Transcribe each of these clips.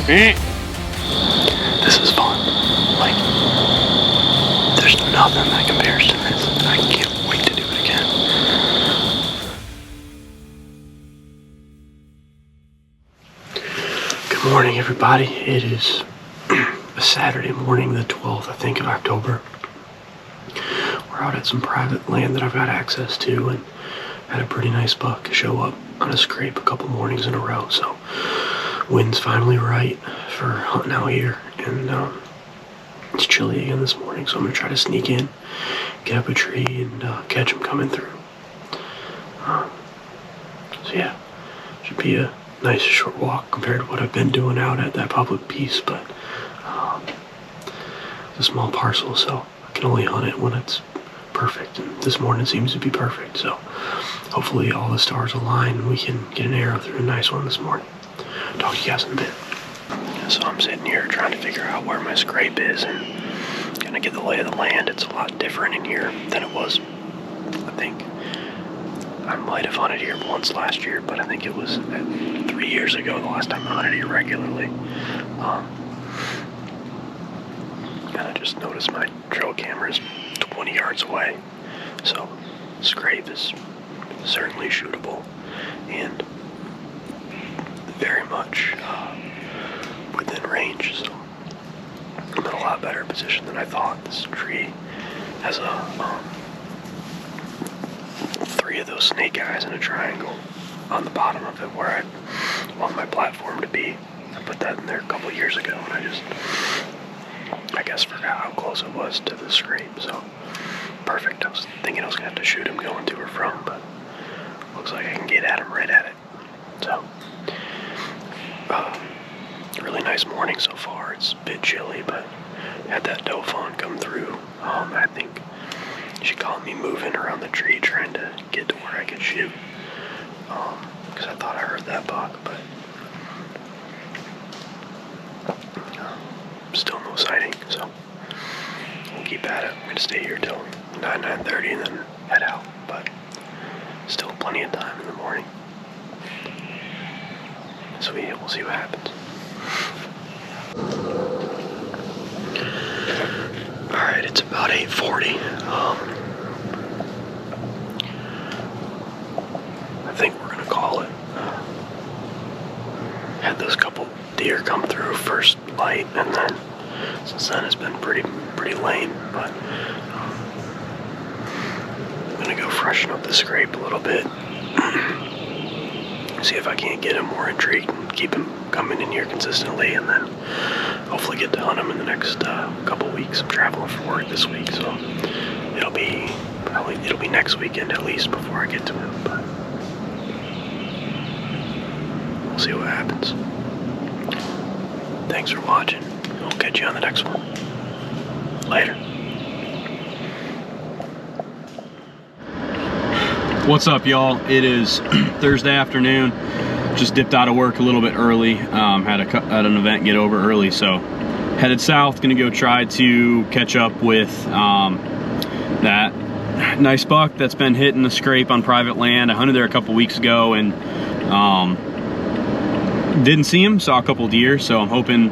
This is fun. Like, there's nothing that compares to this. I can't wait to do it again. Good morning, everybody. It is a Saturday morning, the 12th, I think, of October. We're out at some private land that I've got access to, and had a pretty nice buck show up on a scrape a couple mornings in a row, so wind's finally right for hunting out here, and it's chilly again this morning, so I'm gonna try to sneak in, get up a tree, and catch them coming through. So yeah, should be a nice short walk compared to what I've been doing out at that public piece, but it's a small parcel, so I can only hunt it when it's perfect, and this morning seems to be perfect, so hopefully all the stars align and we can get an arrow through a nice one this morning. Talk to you guys in a bit. So I'm sitting here trying to figure out where my scrape is and gonna get the lay of the land. It's a lot different in here than it was, I think. I might have hunted here once last year, but I think it was 3 years ago the last time I hunted here regularly. And I just noticed my trail camera is 20 yards away, so scrape is certainly shootable and very much within range, so I'm in a lot better position than I thought. This tree has three of those snake eyes in a triangle on the bottom of it where I want my platform to be. I put that in there a couple years ago, and I guess forgot how close it was to the scrape, so perfect. I was thinking I was going to have to shoot him going to or from, but looks like I can get at him right at it. So, really nice morning so far. It's a bit chilly, but had that doe fawn come through. I think she caught me moving around the tree trying to get to where I could shoot, because I thought I heard that buck, but still no sighting, so we'll keep at it. I'm going to stay here till 9:30 and then head out, but still plenty of time in the morning. So we'll see what happens. Alright, it's about 8:40. I think we're going to call it. Had those couple deer come through first light, and then since then it's been pretty lame, but I'm gonna go freshen up the scrape a little bit, see if I can't get him more intrigued and keep him coming in here consistently, and then hopefully get to hunt him in the next couple weeks. I'm traveling for work this week, so it'll be next weekend at least before I get to him, but we'll see what happens. Thanks for watching. I'll catch you on the next one. Later. What's up, y'all? It is Thursday afternoon. Just dipped out of work a little bit early. Had an event get over early, so headed south. Gonna go try to catch up with that nice buck that's been hitting the scrape on private land. I hunted there a couple weeks ago and didn't see him. Saw a couple deer, so I'm hoping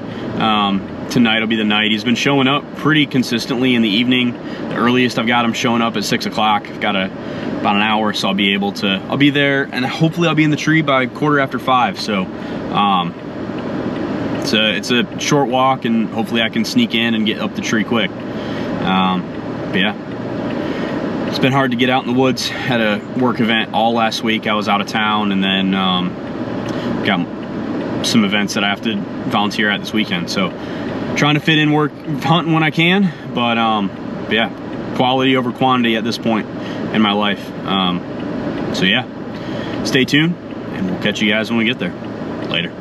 tonight will be the night. He's been showing up pretty consistently in the evening. The earliest I've got him showing up at 6 o'clock. I've got about an hour, so I'll be there, and hopefully I'll be in the tree by 5:15. So it's a short walk, and hopefully I can sneak in and get up the tree quick. But yeah, it's been hard to get out in the woods. Had a work event all last week. I was out of town, and then got some events that I have to volunteer at this weekend, so trying to fit in work hunting when I can, but yeah, quality over quantity at this point in my life. So yeah, stay tuned and we'll catch you guys when we get there. Later.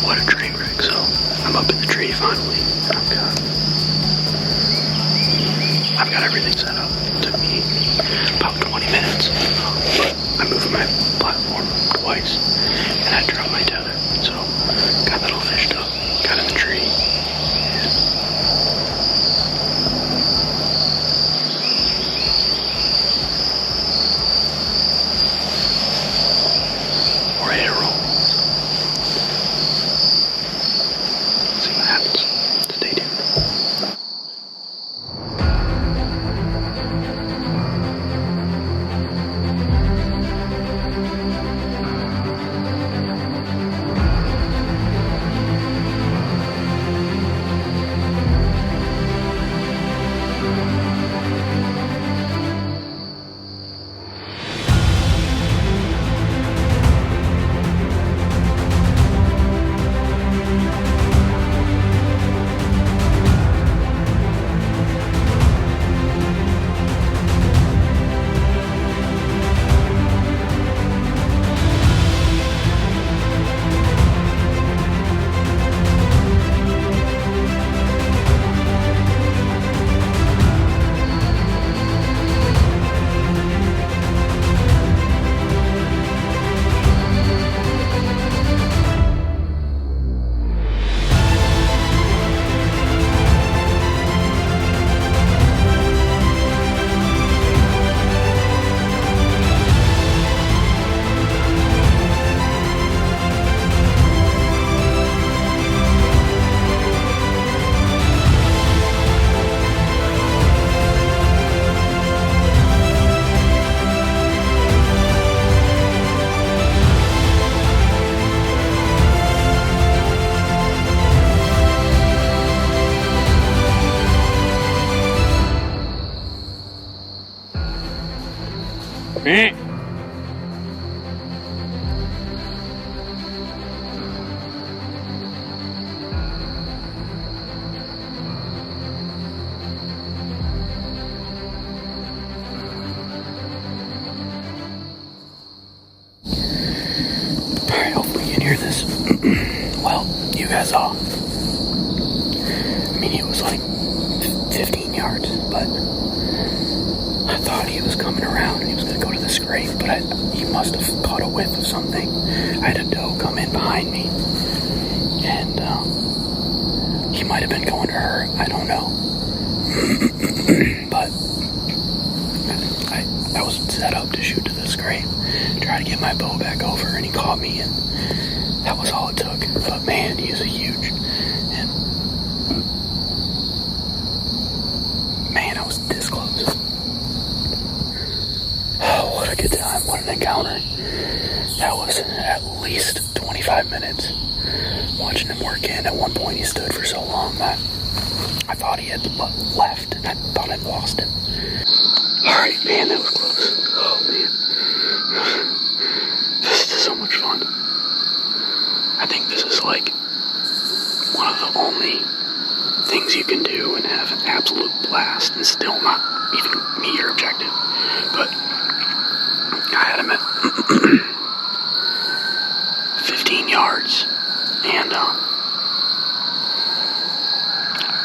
What a train wreck. So I'm up in the tree finally. I've got everything set up. It took me about 20 minutes. But I'm moving my platform twice, and I dropped my tether. So got that all fished up, got in the tree. We're ready to roll. Let's see what happens. Stay tuned. Alright, hopefully you can hear this. Well, you guys saw. I mean, it was like 15 yards, but I thought he was coming around and he was going to go to the scrape, but he must have caught a whiff of something. I had a doe come in behind me, and he might have been going to her. I don't know. But I was set up to shoot to the scrape, try to get my bow back over, and he caught me, and that was all it took. But man, he is a huge, and man, I was this close. Oh, what a good time, what an encounter. That was at least 25 minutes watching him work in. At one point he stood for so long that I thought he had left, and I thought I'd lost him. Alright, man, that was close. Oh, man. This is so much fun. I think this is like one of the only things you can do and have an absolute blast and still not even meet your objective. But I had him at 15 yards, and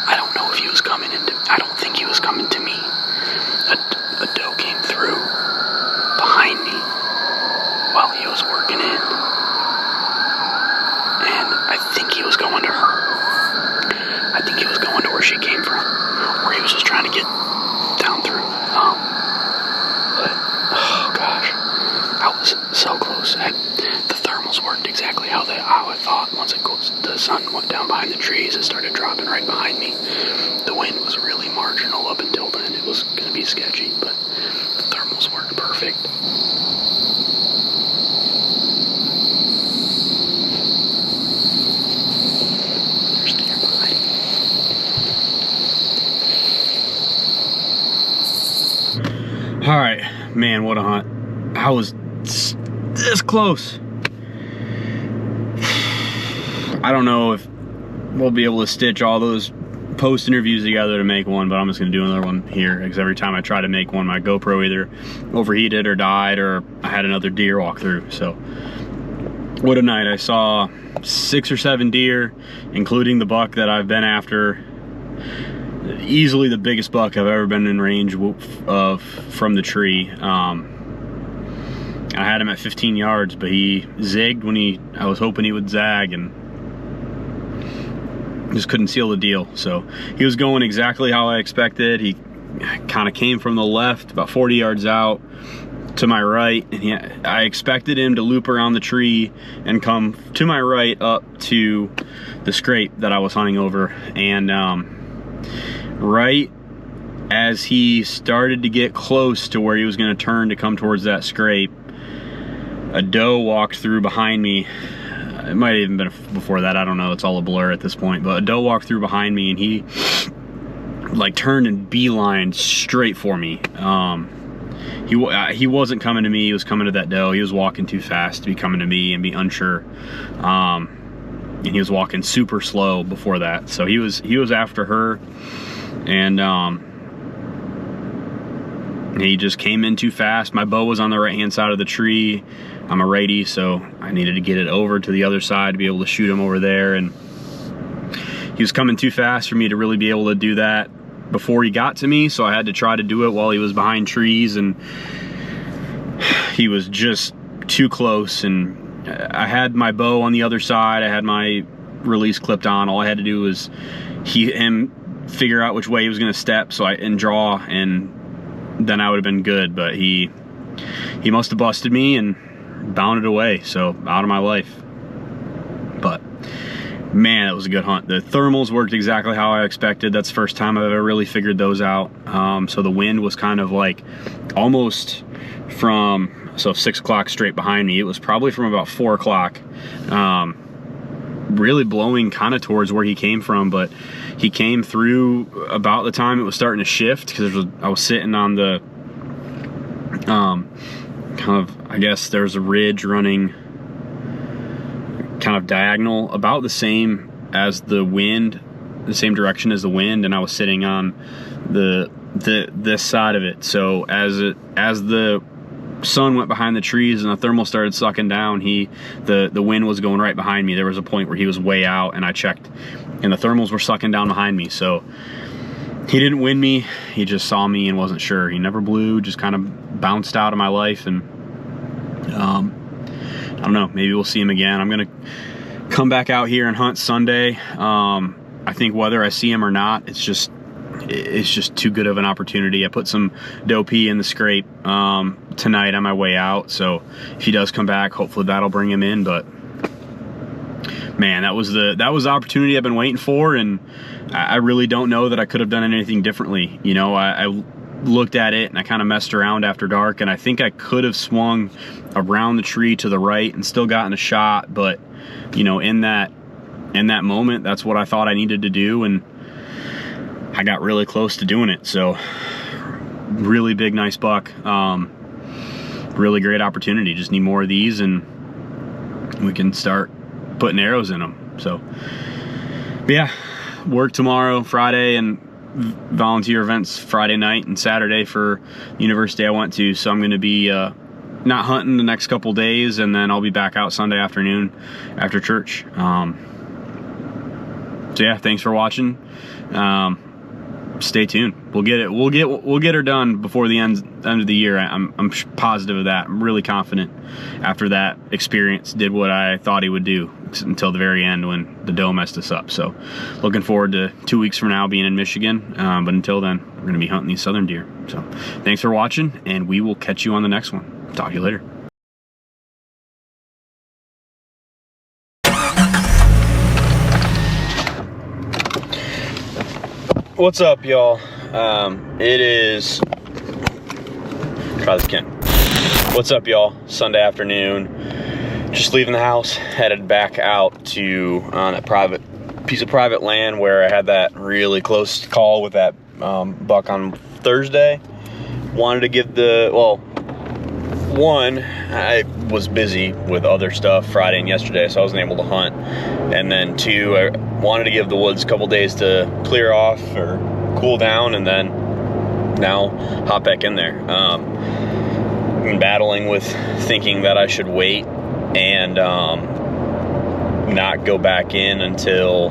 I don't know if he was coming into, I don't think he was coming to me. A doe came through behind me while he was working in, and I think he was going to her. I think he was going to where she came from, or he was just trying to get down through. But oh gosh, I was so close. The thermals worked exactly how I thought. Once the sun went down behind the trees, it started dropping right behind me. The wind was really marginal up until then. It was going to be sketchy, but the thermals worked perfect. There's the air behind me. All right, man, what a hunt. I was this close. I don't know if we'll be able to stitch all those post interviews together to make one, but I'm just gonna do another one here, because every time I try to make one, my GoPro either overheated or died, or I had another deer walk through. So what a night. I saw 6 or 7 deer, including the buck that I've been after. Easily the biggest buck I've ever been in range of from the tree. I had him at 15 yards, but he zigged when I was hoping he would zag, and just couldn't seal the deal. So he was going exactly how I expected. He kind of came from the left, about 40 yards out to my right, and I expected him to loop around the tree and come to my right up to the scrape that I was hunting over. And right as he started to get close to where he was going to turn to come towards that scrape, a doe walked through behind me. It might have even been before that, I don't know, it's all a blur at this point, but a doe walked through behind me, and he like turned and beelined straight for me. He wasn't coming to me, he was coming to that doe. He was walking too fast to be coming to me and be unsure. And he was walking super slow before that. So he was after her, and he just came in too fast. My bow was on the right hand side of the tree. I'm a righty, so I needed to get it over to the other side to be able to shoot him over there, and he was coming too fast for me to really be able to do that before he got to me, so I had to try to do it while he was behind trees, and he was just too close. And I had my bow on the other side, I had my release clipped on. All I had to do was him figure out which way he was going to step and draw, and then I would have been good. But he must have busted me and bounded away, so out of my life. But man, it was a good hunt. The thermals worked exactly how I expected. That's the first time I've ever really figured those out. So the wind was kind of like almost from, so 6 o'clock straight behind me. It was probably from about 4 o'clock, really blowing kind of towards where he came from, but he came through about the time it was starting to shift, because I was sitting on the, kind of, I guess there's a ridge running kind of diagonal about the same as the wind, the same direction as the wind, and I was sitting on this side of it. So as the sun went behind the trees and the thermal started sucking down, the wind was going right behind me. There was a point where he was way out, and I checked, and the thermals were sucking down behind me. So he didn't win me, he just saw me and wasn't sure. He never blew, just kind of bounced out of my life. And I don't know, maybe we'll see him again. I'm gonna come back out here and hunt Sunday. I think whether I see him or not, it's just too good of an opportunity. I put some doe pee in the scrape tonight on my way out, so if he does come back, hopefully that'll bring him in. But man, that was the opportunity I've been waiting for, and I really don't know that I could have done anything differently. You know, I looked at it and I kind of messed around after dark, and I think I could have swung around the tree to the right and still gotten a shot, but you know, in that moment, that's what I thought I needed to do, and I got really close to doing it. So really big, nice buck. Really great opportunity. Just need more of these and we can start putting arrows in them. So yeah, work tomorrow, Friday, and volunteer events Friday night and Saturday for the university I went to. So I'm going to be not hunting the next couple days, and then I'll be back out Sunday afternoon after church. So yeah, thanks for watching. Stay tuned. We'll get her done before the end of the year. I'm positive of that. I'm really confident after that experience. Did what I thought he would do until the very end when the doe messed us up. So looking forward to 2 weeks from now being in Michigan. But until then, we're going to be hunting these southern deer. So thanks for watching, and we will catch you on the next one. Talk to you later. What's up, y'all? It is, try this again. What's up, y'all? Sunday afternoon. Just leaving the house, headed back out to that piece of private land where I had that really close call with that buck on Thursday. Wanted to give one, I was busy with other stuff Friday and yesterday, so I wasn't able to hunt. And then two, I wanted to give the woods a couple days to clear off or cool down, and then now hop back in there. I've been battling with thinking that I should wait and not go back in until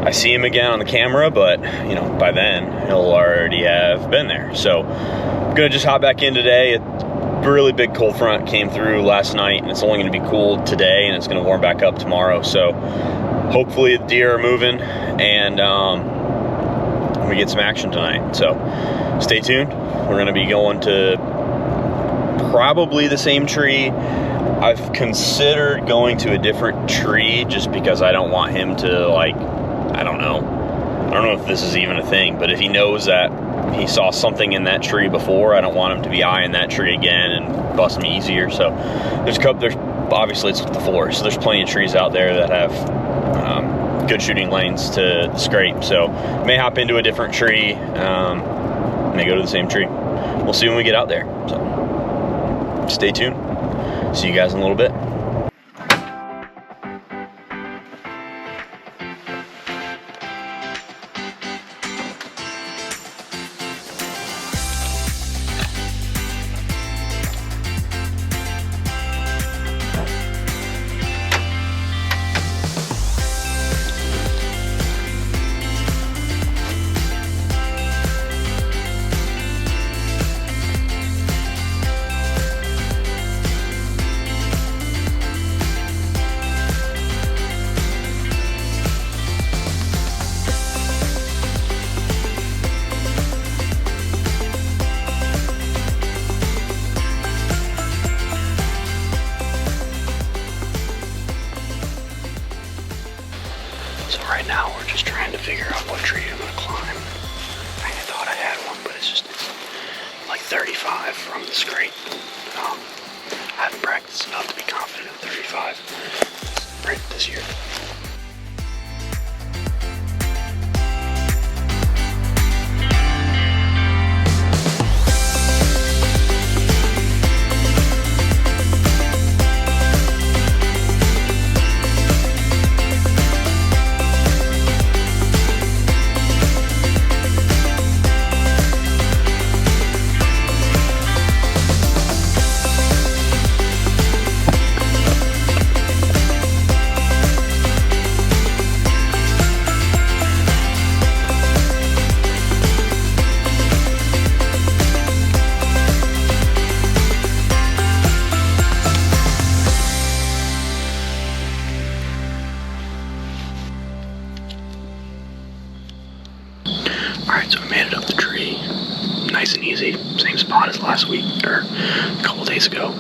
I see him again on the camera, but you know, by then he'll already have been there. So I'm gonna just hop back in today. A really big cold front came through last night, and it's only gonna be cool today, and it's gonna warm back up tomorrow. So hopefully the deer are moving, and we get some action tonight. So stay tuned. We're gonna be going to probably the same tree. I've considered going to a different tree just because I don't want him to, like, I don't know if this is even a thing, but if he knows that he saw something in that tree before, I don't want him to be eyeing that tree again and bust me easier. So there's obviously it's the forest, so there's plenty of trees out there that have good shooting lanes to scrape. So may hop into a different tree, may go to the same tree. We'll see when we get out there. So stay tuned. See you guys in a little bit. So right now we're just trying to figure out what tree I'm gonna climb. I thought I had one, but it's like 35 from the scrape. I haven't practiced enough to be confident at 35 right this year. Alright, so I made it up the tree. Nice and easy. Same spot as last week, or a couple days ago.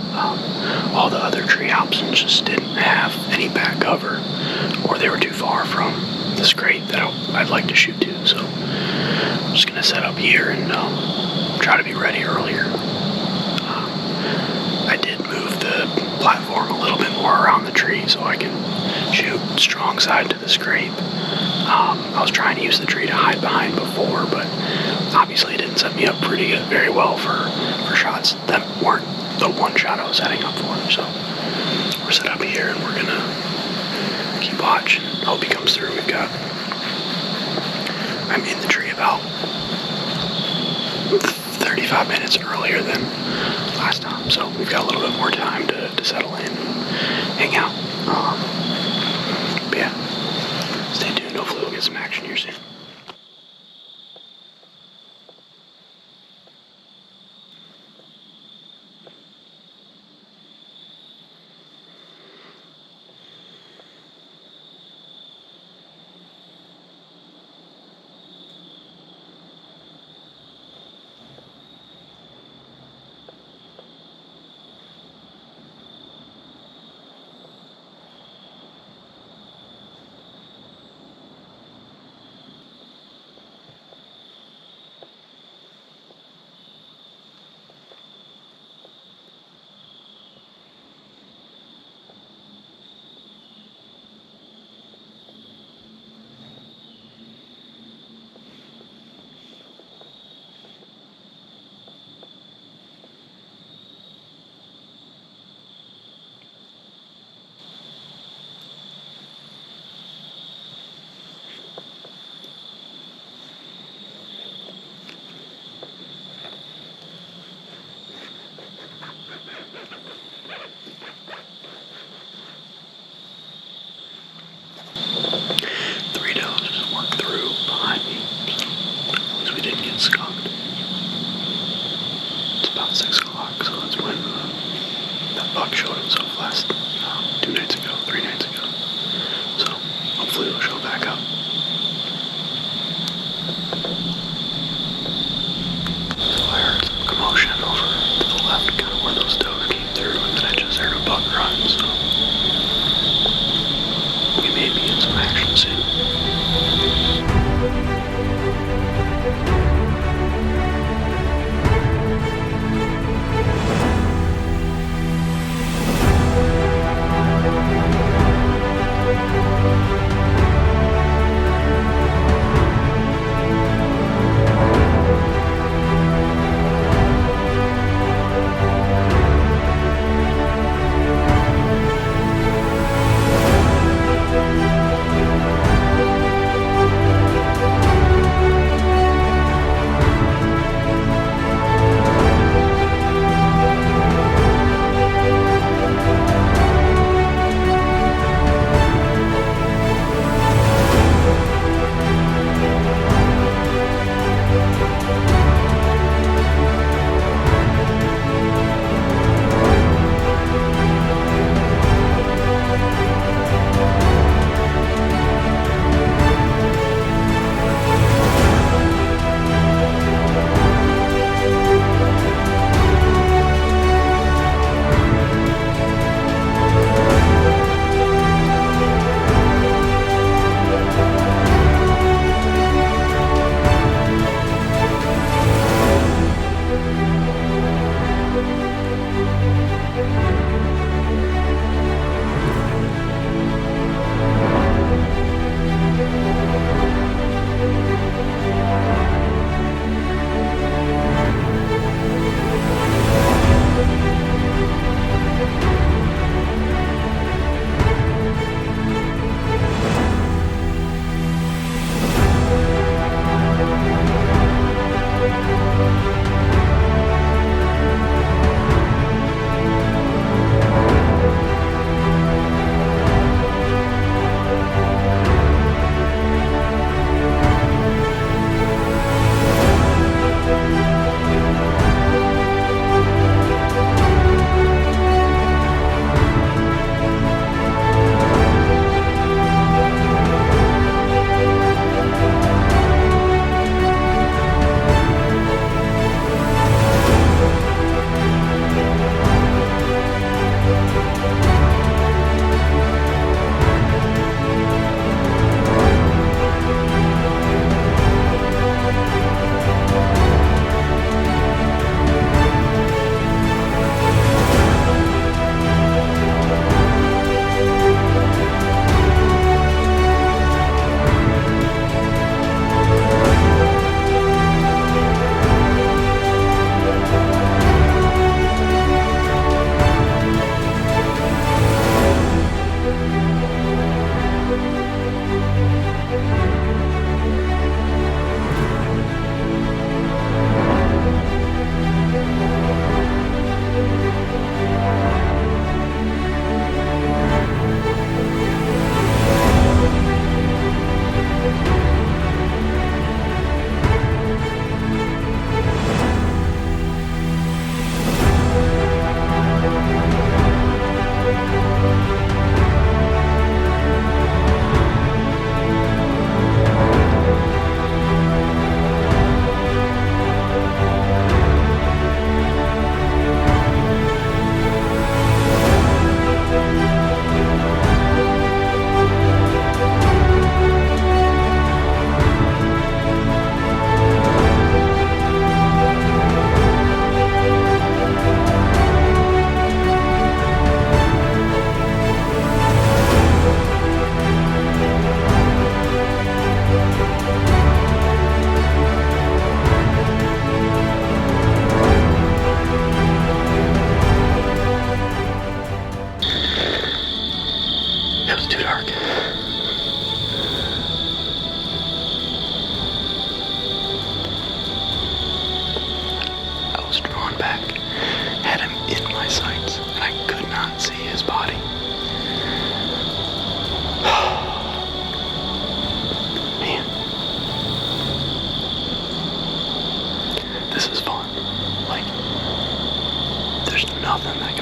All the other tree options just didn't have any back cover, or they were too far from the scrape that I'd like to shoot to. So I'm just going to set up here and try to be ready earlier. I did move the platform a little bit more around the tree so I can shoot strong side to the scrape. I was trying to use the tree to hide behind before, but obviously it didn't set me up very well for shots that weren't the one shot I was setting up for. So we're set up here and we're gonna keep watch and hope he comes through. I'm in the tree about 35 minutes earlier than last time, so we've got a little bit more time to settle in and hang out. But yeah, stay tuned. Hopefully we'll get some action here soon.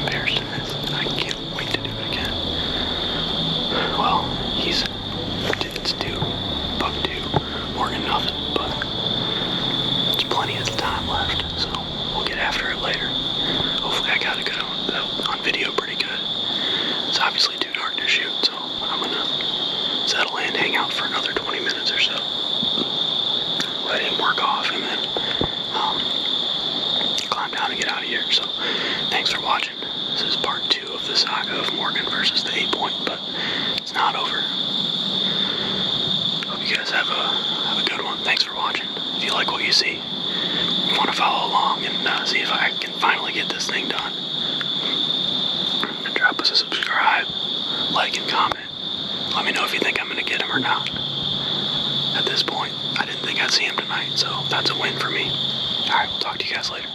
comparison is. I can't wait to do it again. Well, it's buck two, Morgan nothing, but there's plenty of time left, so we'll get after it later. Hopefully I got it good on video pretty good. It's obviously too dark to shoot, so I'm gonna settle in, hang out for another 20 minutes or so. Let him work off and then climb down and get out of here. So thanks for watching. This is part 2 of the saga of Morgan versus the 8-point, but it's not over. Hope you guys have a good one. Thanks for watching. If you like what you see, you want to follow along and see if I can finally get this thing done, drop us a subscribe, like, and comment. Let me know if you think I'm going to get him or not. At this point, I didn't think I'd see him tonight, so that's a win for me. Alright, we'll talk to you guys later.